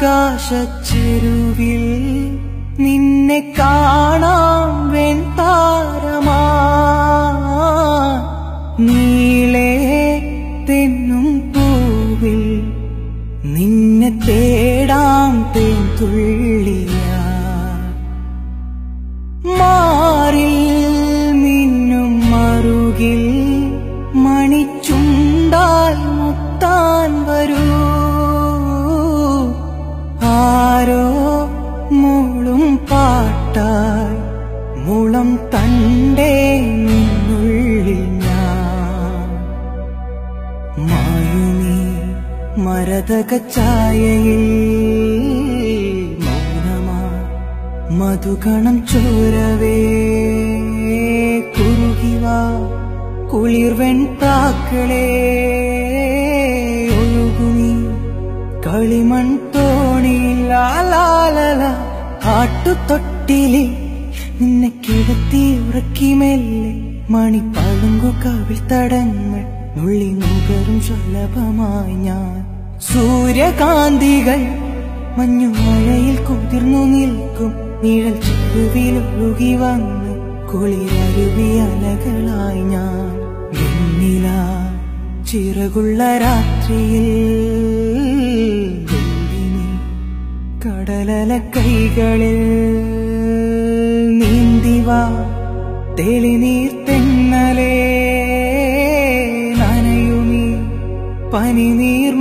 ആകാശച്ചെരുവിൽ നിന്നെ കാണാം വെൺതാരമാ നീളേ തെന്നും പൂവിൽ നിന്നെ തേടാം തേൻതുള്ളിയാ മാറിൽ മിന്നും മറുകിൽ മണിച്ചുണ്ടാൽ മുത്താൻ വരൂ ആരോ മൂളും പാട്ടായി മുളം തണ്ടേ നിന്നുള്ളിൽ ഞാൻ മായുനീ മരതകച്ചായയിൽ മൗനമാ മധുകണം ചോരവേ കുറുകിവാ കുളിർവെൺപ്രാക്കളേ ഒഴുകുനീ കളിമൺ തോണിയിൽ ലാലാലല ആട്ടുതൊട്ടിലിൽ നിന്നെ കിടത്തി ഉറക്കി മെല്ലെ മണിപ്പളുങ്കു കവിൾ തടങ്ങൾ നുള്ളി നുകരും ശലഭമായി ഞാൻ സൂര്യകാന്തികൾ മഞ്ഞുമഴയിൽ കുതിർന്നു നിൽക്കും നിഴൽ ചെരുവിലൊഴുകി വന്ന് കുളിരരുവി അലകളായി ഞാൻ വെണ്ണില ചിറകുള്ള രാത്രിയിൽ കടലല കൈകളിൽ നീന്തിവാ തെളിനീർ തെന്നലേ നനയുമീ പനിനീർ